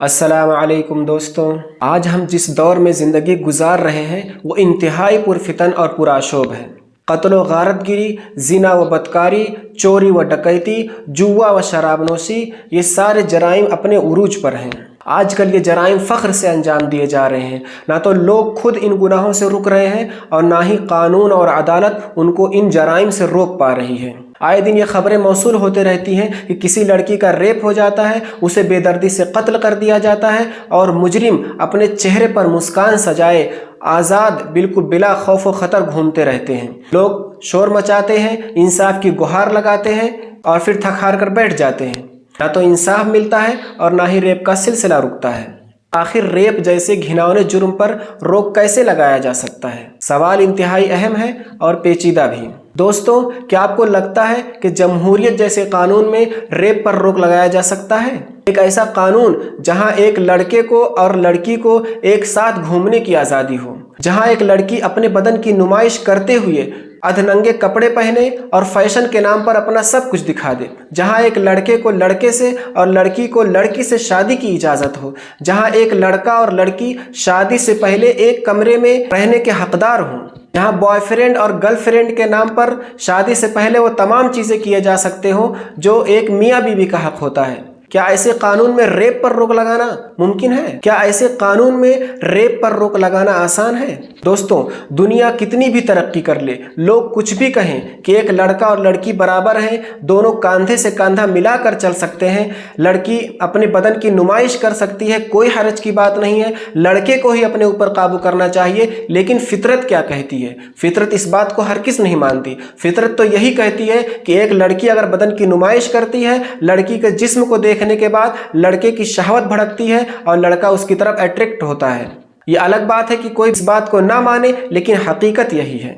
السلام علیکم دوستوں، آج ہم جس دور میں زندگی گزار رہے ہیں وہ انتہائی پرفتن اور پرآشوب ہے۔ قتل و غارت گری، زنا و بدکاری، چوری و ڈکیتی، جوا و شراب نوشی، یہ سارے جرائم اپنے عروج پر ہیں۔ آج کل یہ جرائم فخر سے انجام دیے جا رہے ہیں۔ نہ تو لوگ خود ان گناہوں سے رک رہے ہیں اور نہ ہی قانون اور عدالت ان کو ان جرائم سے روک پا رہی ہے۔ آئے دن یہ خبریں موصول ہوتے رہتی ہیں کہ کسی لڑکی کا ریپ ہو جاتا ہے، اسے بے دردی سے قتل کر دیا جاتا ہے اور مجرم اپنے چہرے پر مسکان سجائے آزاد بالکل بلا خوف و خطر گھومتے رہتے ہیں۔ لوگ شور مچاتے ہیں، انصاف کی گہار لگاتے ہیں اور پھر تھک ہار کر بیٹھ جاتے ہیں۔ نہ تو انصاف ملتا ہے اور نہ ہی ریپ کا سلسلہ رکتا ہے۔ آخر ریپ جیسے گھناؤنے جرم پر روک کیسے لگایا جا سکتا ہے؟ سوال انتہائی اہم ہے اور پیچیدہ بھی۔ دوستوں، کیا آپ کو لگتا ہے کہ جمہوریت جیسے قانون میں ریپ پر روک لگایا جا سکتا ہے؟ ایک ایسا قانون جہاں ایک لڑکے کو اور لڑکی کو ایک ساتھ گھومنے کی آزادی ہو، جہاں ایک لڑکی اپنے بدن کی نمائش کرتے ہوئے ادھننگے کپڑے پہنے اور فیشن کے نام پر اپنا سب کچھ دکھا دے، جہاں ایک لڑکے کو لڑکے سے اور لڑکی کو لڑکی سے شادی کی اجازت ہو، جہاں ایک لڑکا اور لڑکی شادی سے پہلے ایک کمرے میں رہنے کے حقدار ہوں، جہاں بوائے فرینڈ اور گرل فرینڈ کے نام پر شادی سے پہلے وہ تمام چیزیں کیے جا سکتے ہوں جو ایک میاں بیوی کا حق ہوتا ہے۔ کیا ایسے قانون میں ریپ پر روک لگانا ممکن ہے؟ کیا ایسے قانون میں ریپ پر روک لگانا آسان ہے؟ دوستوں، دنیا کتنی بھی ترقی کر لے، لوگ کچھ بھی کہیں کہ ایک لڑکا اور لڑکی برابر ہیں، دونوں کاندھے سے کاندھا ملا کر چل سکتے ہیں، لڑکی اپنے بدن کی نمائش کر سکتی ہے، کوئی حرج کی بات نہیں ہے، لڑکے کو ہی اپنے اوپر قابو کرنا چاہیے، لیکن فطرت کیا کہتی ہے؟ فطرت اس بات کو ہرگز نہیں مانتی۔ فطرت تو یہی کہتی ہے کہ ایک لڑکی اگر بدن کی نمائش کرتی ہے، لڑکی کے جسم کو دیکھنے کے بعد لڑکے کی شہوت بھڑکتی ہے اور لڑکا اس کی طرف اٹریکٹ ہوتا ہے۔ یہ الگ بات ہے کہ کوئی اس بات کو نہ مانے، لیکن حقیقت یہی ہے۔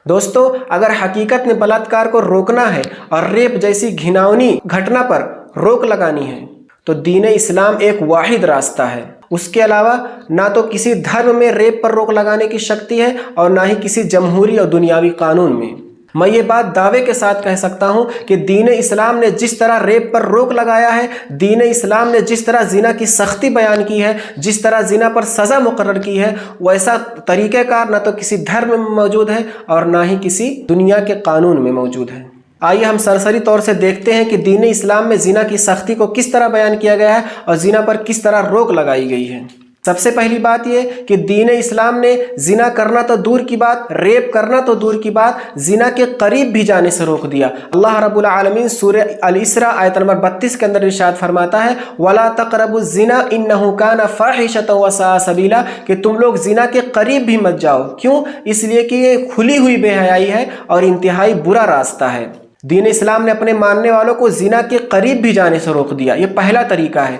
دوستو، اگر حقیقت میں بلاತ್کار کو روکنا ہے اور ریپ جیسی گھناؤنی گھٹنا پر روک لگانی ہے تو دین اسلام ایک واحد راستہ ہے۔ اس کے علاوہ نہ تو کسی دھرم میں ریپ پر روک لگانے کی شکتی ہے اور نہ ہی کسی جمہوری اور دنیاوی قانون میں۔ میں یہ بات دعوے کے ساتھ کہہ سکتا ہوں کہ دین اسلام نے جس طرح ریپ پر روک لگایا ہے، دین اسلام نے جس طرح زنا کی سختی بیان کی ہے، جس طرح زنا پر سزا مقرر کی ہے، ویسا طریقہ کار نہ تو کسی دھرم میں موجود ہے اور نہ ہی کسی دنیا کے قانون میں موجود ہے۔ آئیے ہم سرسری طور سے دیکھتے ہیں کہ دین اسلام میں زنا کی سختی کو کس طرح بیان کیا گیا ہے اور زنا پر کس طرح روک لگائی گئی ہے۔ سب سے پہلی بات یہ کہ دین اسلام نے زنا کرنا تو دور کی بات، ریپ کرنا تو دور کی بات، زنا کے قریب بھی جانے سے روک دیا۔ اللہ رب العالمین سورہ الاسراء آیت نمبر 32 کے اندر ارشاد فرماتا ہے وَلَا تَقْرَبُوا الزِّنَا إِنَّهُ كَانَ فَاحِشَةً وَسَاءَ سَبِيلًا، کہ تم لوگ زنا کے قریب بھی مت جاؤ۔ کیوں؟ اس لیے کہ یہ کھلی ہوئی بے حیائی ہے اور انتہائی برا راستہ ہے۔ دین اسلام نے اپنے ماننے والوں کو زنا کے قریب بھی جانے سے روک دیا۔ یہ پہلا طریقہ ہے۔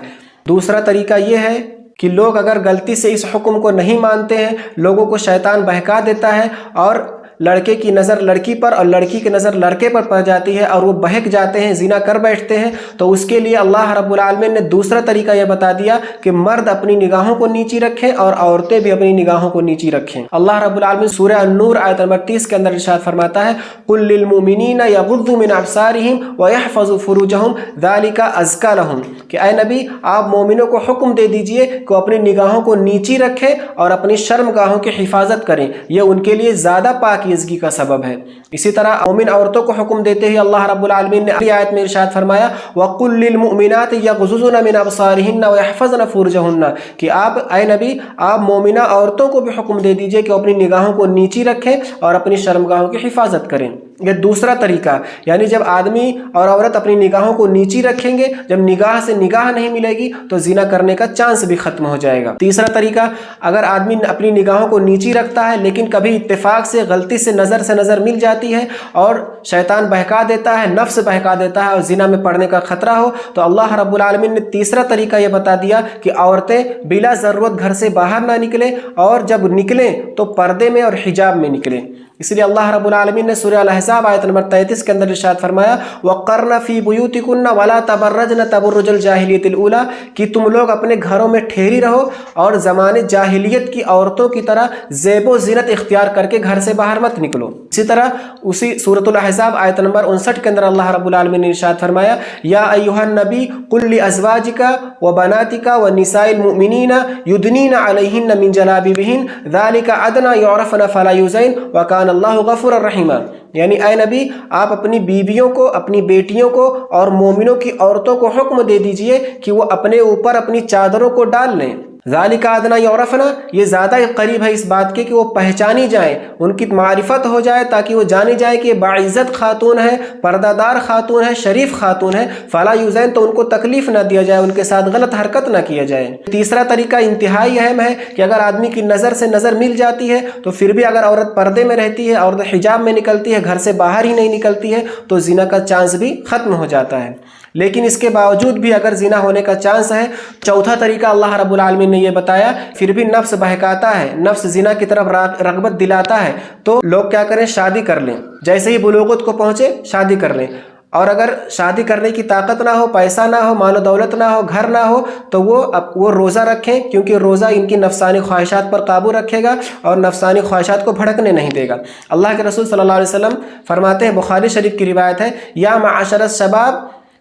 دوسرا طریقہ یہ ہے کہ لوگ اگر غلطی سے اس حکم کو نہیں مانتے ہیں، لوگوں کو شیطان بہکا دیتا ہے اور لڑکے کی نظر لڑکی پر اور لڑکی کی نظر لڑکے پر پڑ جاتی ہے اور وہ بہک جاتے ہیں، زنا کر بیٹھتے ہیں، تو اس کے لیے اللہ رب العالمین نے دوسرا طریقہ یہ بتا دیا کہ مرد اپنی نگاہوں کو نیچی رکھیں اور عورتیں بھی اپنی نگاہوں کو نیچی رکھیں۔ اللہ رب العالمین سورہ النور آیت نمبر 30 کے اندر ارشاد فرماتا ہے قُل لِّلْمُؤْمِنِينَ يَغُضُّوا مِنْ أَبْصَارِهِمْ وَيَحْفَظُوا فُرُوجَهُمْ ذَلِكَ أَزْكَىٰ لَهُمْ، کہ اے نبی آپ مومنوں کو حکم دے دیجئے کہ اپنی نگاہوں کو نیچی رکھیں اور اپنی شرمگاہوں کی حفاظت کریں، یہ ان کے لیے زیادہ پاکیزگی کا سبب ہے۔ اسی طرح مومن عورتوں کو حکم دیتے ہی اللہ رب العالمین نے اگلی آیت میں ارشاد فرمایا وَقُلْ لِّلْمُؤْمِنَاتِ يَغْضُضْنَ مِنْ أَبْصَارِهِنَّ وَيَحْفَظْنَ فُرُوجَهُنَّ، کہ آپ اے نبی آپ مومنہ عورتوں کو بھی حکم دے دیجئے کہ اپنی نگاہوں کو نیچی رکھیں اور اپنی شرمگاہوں کی حفاظت کریں۔ یہ دوسرا طریقہ، یعنی جب آدمی اور عورت اپنی نگاہوں کو نیچی رکھیں گے، جب نگاہ سے نگاہ نہیں ملے گی تو زنا کرنے کا چانس بھی ختم ہو جائے گا۔ تیسرا طریقہ، اگر آدمی اپنی نگاہوں کو نیچی رکھتا ہے لیکن کبھی اتفاق سے غلطی سے نظر مل جاتی ہے اور شیطان بہکا دیتا ہے، نفس بہکا دیتا ہے اور زنا میں پڑنے کا خطرہ ہو، تو اللہ رب العالمین نے تیسرا طریقہ یہ بتا دیا کہ عورتیں بلا ضرورت گھر سے باہر نہ نکلیں اور جب نکلیں تو پردے میں اور حجاب میں نکلیں۔ اس لیے اللہ رب العالمین نے سورہ الاحزاب آیت نمبر 33 کے اندر ارشاد فرمایا وَقَرْنَ فِي بُيُوتِكُنَّ وَلَا تَبَرَّجْنَ تَبَرُّجَ الْجَاهِلِيَّةِ الْأُولَىٰ کہ تم لوگ اپنے گھروں میں ٹھہری رہو اور زمانے جاہلیت کی عورتوں کی طرح زیب و زینت اختیار کر کے گھر سے باہر مت نکلو۔ اسی طرح اسی سورۃ الاحزاب آیت نمبر 59 کے اندر اللہ رب العالمین نے ارشاد فرمایا یا ایھا النبی قل لازواجک وبناتک ونساء المؤمنین یدنین علیہن من جلابیبہن ذلک ادنی یعرفن فلا یؤذین وکان اللہ غفورا رحیما، یعنی اے نبی آپ اپنی بیویوں کو، اپنی بیٹیوں کو اور مومنوں کی عورتوں کو حکم دے دیجئے کہ وہ اپنے اوپر اپنی چادروں کو ڈال لیں۔ ذالک ادنی یعرفن، یہ زیادہ قریب ہے اس بات کے کہ وہ پہچانی جائیں، ان کی معرفت ہو جائے تاکہ وہ جانی جائے کہ باعزت خاتون ہے، پردہ دار خاتون ہے، شریف خاتون ہے، فلا یؤذین تو ان کو تکلیف نہ دیا جائے، ان کے ساتھ غلط حرکت نہ کیا جائے۔ تیسرا طریقہ انتہائی اہم ہے کہ اگر آدمی کی نظر سے نظر مل جاتی ہے تو پھر بھی اگر عورت پردے میں رہتی ہے، عورت حجاب میں نکلتی ہے، گھر سے باہر ہی نہیں نکلتی ہے تو زنا کا چانس بھی ختم ہو جاتا ہے۔ لیکن اس کے باوجود بھی اگر زنا ہونے کا چانس ہے، چوتھا طریقہ اللہ رب العالمین نے یہ بتایا، پھر بھی نفس بہکاتا ہے، نفس زنا کی طرف رغبت دلاتا ہے تو لوگ کیا کریں، شادی کر لیں، جیسے ہی بلوغت کو پہنچے شادی کر لیں۔ اور اگر شادی کرنے کی طاقت نہ ہو، پیسہ نہ ہو، مال و دولت نہ ہو، گھر نہ ہو تو وہ روزہ رکھیں، کیونکہ روزہ ان کی نفسانی خواہشات پر قابو رکھے گا اور نفسانی خواہشات کو بھڑکنے نہیں دے گا۔ اللہ کے رسول صلی اللہ علیہ وسلم فرماتے ہیں، بخاری شریف کی روایت ہے، یا معاشر الشباب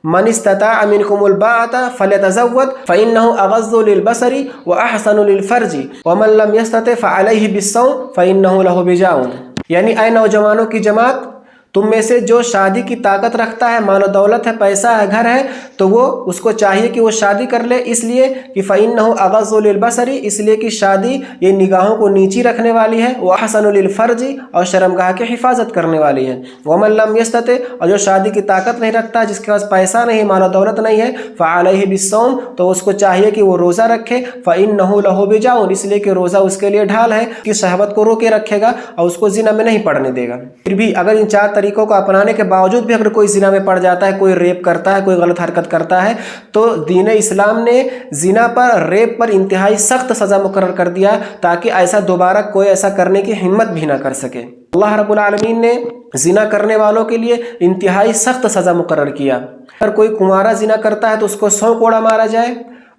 من استطاع منکم الباءۃ فلیتزوج فإنه اغض للبصر واحسن للفرج ومن لم يستطع فعلیہ بالصوم فإنه له وجاء، یعنی اے نوجوانوں کی جماعت، تم میں سے جو شادی کی طاقت رکھتا ہے، مال و دولت ہے، پیسہ ہے، گھر ہے، تو وہ اس کو چاہیے کہ وہ شادی کر لے، اس لیے کہ فإنه اغض للبصر، اس لیے کہ شادی یہ نگاہوں کو نیچی رکھنے والی ہے، واحسن للفرج اور شرمگاہ کی حفاظت کرنے والی ہے، ومن لم يستطع اور جو شادی کی طاقت نہیں رکھتا، جس کے پاس پیسہ نہیں، مال و دولت نہیں ہے، فعلیہ بالصوم تو اس کو چاہیے کہ وہ روزہ رکھے، فإنه له وجاء، اس لیے کہ روزہ اس کے لیے ڈھال ہے کہ شہوت کو روکے رکھے گا اور اس کو زنا میں نہیں پڑنے دے گا۔ پھر بھی اگر ان چار طریقوں کو اپنانے کے باوجود بھی اگر کوئی زنا میں پڑ جاتا ہے، کوئی ریپ کرتا ہے، کوئی غلط حرکت کرتا ہے، تو دین اسلام نے زنا پر، ریپ پر انتہائی سخت سزا مقرر کر دیا تاکہ ایسا دوبارہ کوئی ایسا کرنے کی ہمت بھی نہ کر سکے۔ اللہ رب العالمین نے زنا کرنے والوں کے لیے انتہائی سخت سزا مقرر کیا۔ اگر کوئی کنوارا زنا کرتا ہے تو اس کو 100 کوڑا مارا جائے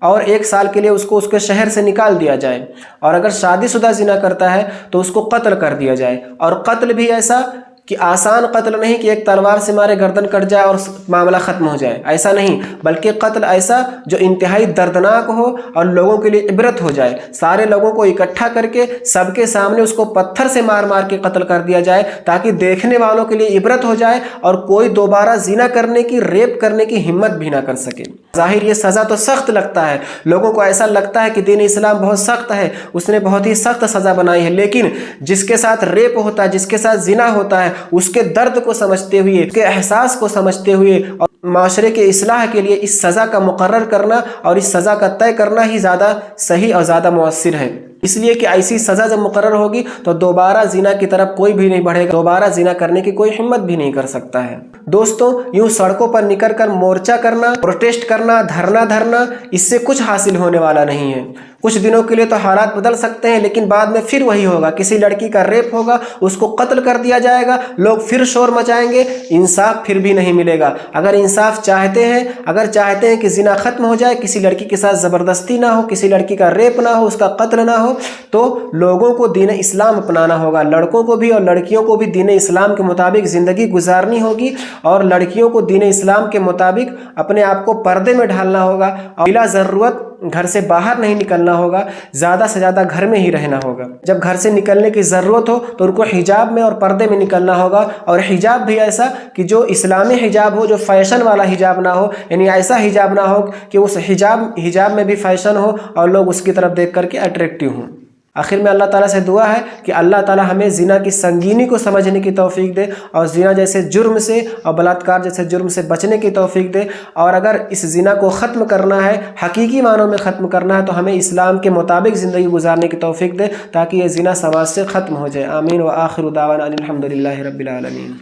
اور 1 سال کے لیے اس کو اس کے شہر سے نکال دیا جائے، اور اگر شادی شدہ زنا کرتا ہے تو اس کو قتل کر دیا جائے، اور قتل بھی ایسا کہ آسان قتل نہیں کہ ایک تلوار سے مارے گردن کٹ جائے اور معاملہ ختم ہو جائے، ایسا نہیں، بلکہ قتل ایسا جو انتہائی دردناک ہو اور لوگوں کے لیے عبرت ہو جائے، سارے لوگوں کو اکٹھا کر کے سب کے سامنے اس کو پتھر سے مار مار کے قتل کر دیا جائے تاکہ دیکھنے والوں کے لیے عبرت ہو جائے اور کوئی دوبارہ زنا کرنے کی، ریپ کرنے کی ہمت بھی نہ کر سکے۔ ظاہر یہ سزا تو سخت لگتا ہے، لوگوں کو ایسا لگتا ہے کہ دین اسلام بہت سخت ہے، اس نے بہت ہی سخت سزا بنائی ہے، لیکن جس کے ساتھ ریپ ہوتا ہے، جس کے ساتھ زنا ہوتا ہے، اس کے درد کو سمجھتے ہوئے، اس کے احساس کو سمجھتے ہوئے اور معاشرے کے اصلاح کے لیے اس سزا کا مقرر کرنا اور اس سزا کا طے کرنا ہی زیادہ صحیح اور زیادہ مؤثر ہے۔ اس لیے کہ ایسی سزا جب مقرر ہوگی تو دوبارہ زنا کی طرف کوئی بھی نہیں بڑھے گا، دوبارہ زنا کرنے کی کوئی ہمت بھی نہیں کر سکتا ہے۔ دوستوں، یوں سڑکوں پر نکل کر مورچہ کرنا، پروٹیسٹ کرنا، دھرنا، اس سے کچھ حاصل ہونے والا نہیں ہے۔ کچھ دنوں کے لیے تو حالات بدل سکتے ہیں، لیکن بعد میں پھر وہی ہوگا، کسی لڑکی کا ریپ ہوگا، اس کو قتل کر دیا جائے گا، لوگ پھر شور مچائیں گے، انصاف پھر بھی نہیں ملے گا۔ اگر انصاف چاہتے ہیں کہ زنا ختم ہو جائے، کسی لڑکی کے ساتھ زبردستی نہ ہو، کسی لڑکی کا ریپ نہ ہو، اس کا قتل نہ ہو، تو لوگوں کو دین اسلام اپنانا ہوگا، لڑکوں کو بھی اور لڑکیوں کو بھی دین اسلام کے مطابق زندگی گزارنی ہوگی، اور لڑکیوں کو دین اسلام کے مطابق اپنے آپ کو پردے میں ڈھالنا ہوگا اور بلا ضرورت گھر سے باہر نہیں نکلنا ہوگا، زیادہ سے زیادہ گھر میں ہی رہنا ہوگا۔ جب گھر سے نکلنے کی ضرورت ہو تو ان کو حجاب میں اور پردے میں نکلنا ہوگا، اور حجاب بھی ایسا کہ جو اسلامی حجاب ہو، جو فیشن والا حجاب نہ ہو، یعنی ایسا حجاب نہ ہو کہ اس حجاب میں بھی فیشن ہو اور لوگ اس کی طرف دیکھ کر کے اٹریکٹیو ہوں۔ آخر میں اللہ تعالیٰ سے دعا ہے کہ اللہ تعالیٰ ہمیں زنا کی سنگینی کو سمجھنے کی توفیق دے اور زنا جیسے جرم سے اور بلاತ್کار جیسے جرم سے بچنے کی توفیق دے، اور اگر اس زنا کو ختم کرنا ہے، حقیقی معنوں میں ختم کرنا ہے، تو ہمیں اسلام کے مطابق زندگی گزارنے کی توفیق دے تاکہ یہ زنا سماج سے ختم ہو جائے۔ آمین۔ وآخر دعوانا ان الحمد للہ رب العالمین۔